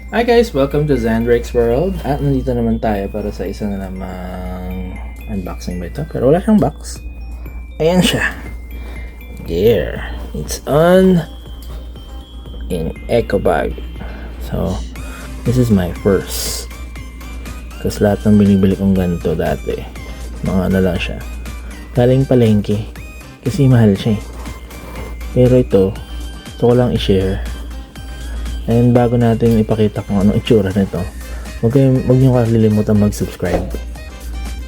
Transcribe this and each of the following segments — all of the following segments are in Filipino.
Hi guys! Welcome to Zandrex World. At nandito naman tayo para sa isa na namang unboxing ba ito? Pero wala siyang box. Ayan siya. There. It's on in eco bag. So, this is my first. Kasi lahat ng binibili kong ganito dati, mga ano lang siya. Galing palengke. Kasi mahal siya eh. Pero ito, gusto ko lang i-share. And bago natin ipakita kung anong itsura nito, huwag niyo kalilimutan mag-subscribe.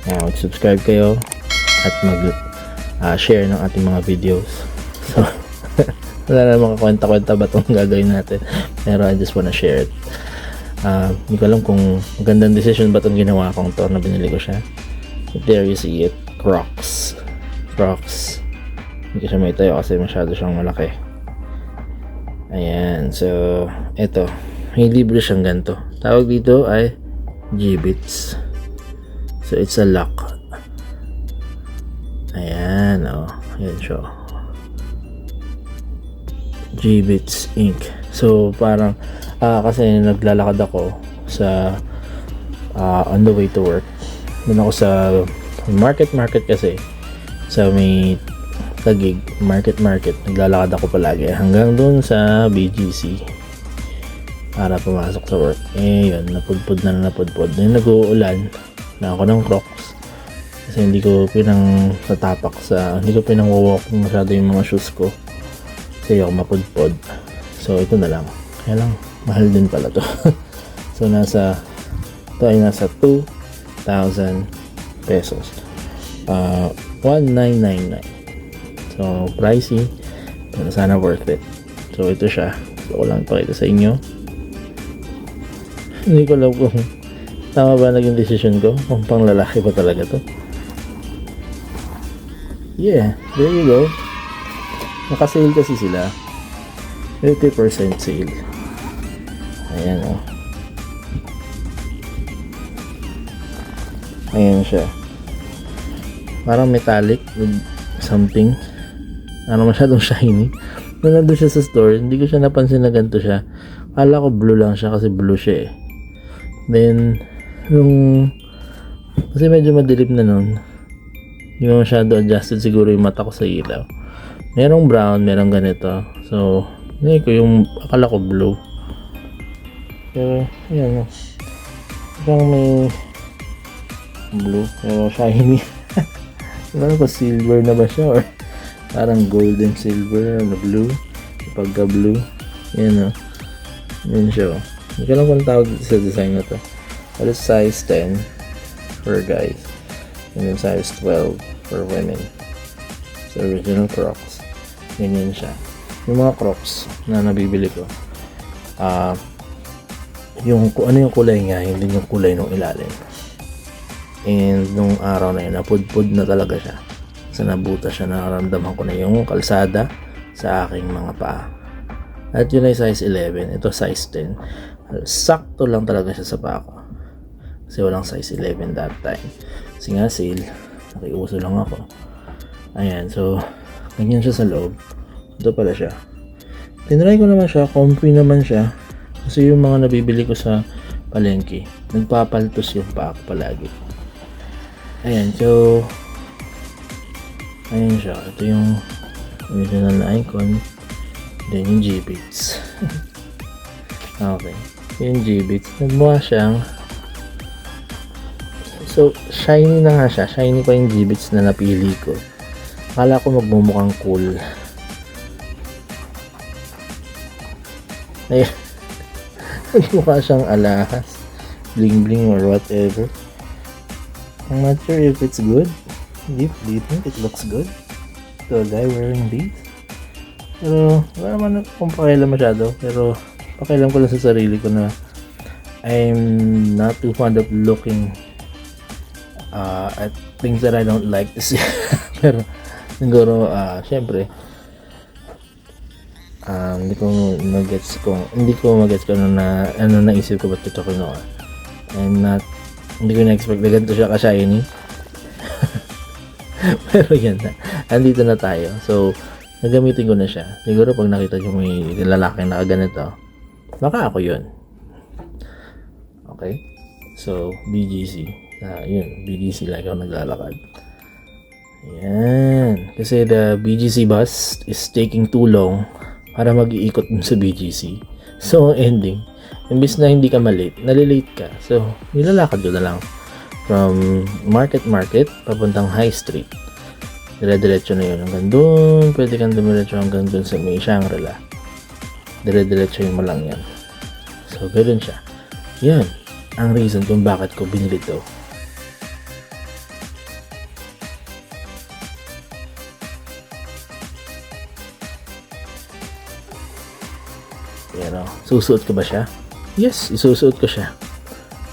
Mag-subscribe kayo at mag-share ng ating mga videos. So, wala na mga kwenta-kwenta ba itong gagawin natin. Pero I just wanna share it. Hindi ko alam kung magandang decision ba itong ginawa kong to na binili ko siya. But there you see it. Crocs. Hindi ko siya may tayo kasi masyado siyang malaki. Ayan, so eto, may libre siyang ganito. Tawag dito ay Jibbitz. So it's a lock. Ayan, ayan siya. Jibbitz Inc. So parang kasi naglalakad ako sa on the way to work. Doon ako sa market kasi sa may Taguig market naglalakad ako palagi hanggang doon sa BGC para pumasok sa work. Yun, napudpod yung nag-uulan na ako ng Crocs kasi hindi ko pinang-walk masyado yung mga shoes ko kasi ako mapudpod. So ito na lang, kaya lang mahal din pala to. So ito ay nasa 2,000 pesos, 1,999. So, pricey, pero sana worth it. So, ito siya. Gusto ko lang ipakita sa inyo. Hindi ko alam kung tama ba naging decision ko. Kung pang lalaki ba talaga to. Yeah, there you go. Naka-sale kasi sila. 50% sale. Ayan o. Ayan siya. Parang metallic with something. Masyadong shiny. Nung nandun siya sa store, hindi ko siya napansin na ganito siya. Kala ko blue lang siya kasi blue siya eh. Then, kasi medyo madilim na nun. Hindi mo masyado adjusted siguro yung mata ko sa ilaw. Merong brown, merong ganito. So, hindi ko yung akala ko blue. Pero, ayan o. Parang may blue, pero shiny. Ano ko, silver na ba siya or parang golden silver na blue, pagka blue. Yan yan siya. Hindi ko lang kung tawag sa design na to. But it's size 10 for guys and then size 12 for women. So original Crocs. Ganyan siya. Yung mga Crocs na nabibili ko, yung kung ano yung kulay niya, hindi yung kulay ng ilalim. And nung araw na yun, napudpud na talaga siya. Sa nabuta siya, nakaramdaman ko na yung kalsada sa aking mga paa. At yun ay size 11. Ito size 10. Sakto lang talaga siya sa paa ko. Kasi walang size 11 that time. Kasi nga sale, nakiuso lang ako. Ayan, so ganyan siya sa loob. Ito pala siya. Tinry ko naman siya, comfy naman siya. Kasi yung mga nabibili ko sa palengke, nagpapaltos yung paa ko palagi. Ayan, so ayan siya. Ito yung original na icon. Then yung Jibbitz. Okay. Yung Jibbitz. Nagmukha siyang, so shiny na nga siya. Shiny pa yung Jibbitz na napili ko. Akala ko magmumukhang cool. Ayan. Nagmukha siyang alahas, bling bling or whatever. I'm not sure if it's good. Do you think it looks good to a guy wearing these? Pero wala naman akong pakialam masyado. Pero pakialam ko lang sa sarili ko na I'm not too fond of looking at things that I don't like to see. Pero siguro syempre hindi ko magets kung ano naisip ko ba't ito kinuha. Hindi ko na-expect na ganito siya ka-shiny. Pero yan na. Andito na tayo. So, nagamitin ko na siya. Siguro pag nakita nyo may lalaki na ganito, baka ako yun. Okay? So, BGC. Yun, BGC like ako naglalakad. Ayan. Kasi the BGC bus is taking too long para mag-iikot dun sa BGC. So, ang ending, imbis na hindi ka malate, nalilate ka. So, nilalakad ko na lang from Market papuntang High Street. Dire-diretso na yun hanggang dun. Pwede kang dumiretso hanggang dun sa may Shangri-La. Dire-diretso yun mo lang yan. So, ganoon siya. Yan ang reason kung bakit ko binili to. Pero, susuot ko ba siya? Yes, isusuot ko siya.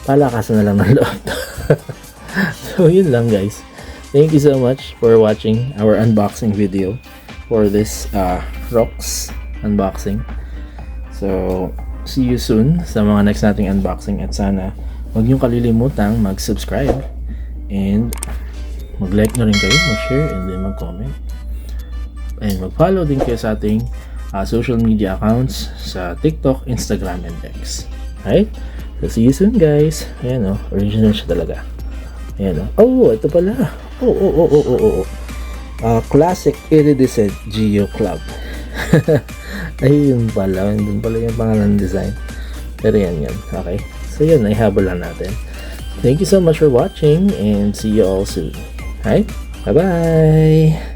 Palakasan na lang ng loob. So, yun lang guys. Thank you so much for watching our unboxing video for this Rocks unboxing. So, see you soon sa mga next nating unboxing at sana huwag niyong kalilimutang mag-subscribe and mag-like na rin kayo, mag-share and then mag-comment. And mag-follow din kayo sa ating social media accounts sa TikTok, Instagram, and X. Alright? So, see you soon guys. Ayan o, original siya talaga. Ayan o. Oh, ito pala. Classic Iridescent Geo Club. Ayun pala. Doon pala yung pangalan ng design. Pero yan. Okay. So yun, ihabol lang natin. Thank you so much for watching and see you all soon. Alright? Bye-bye!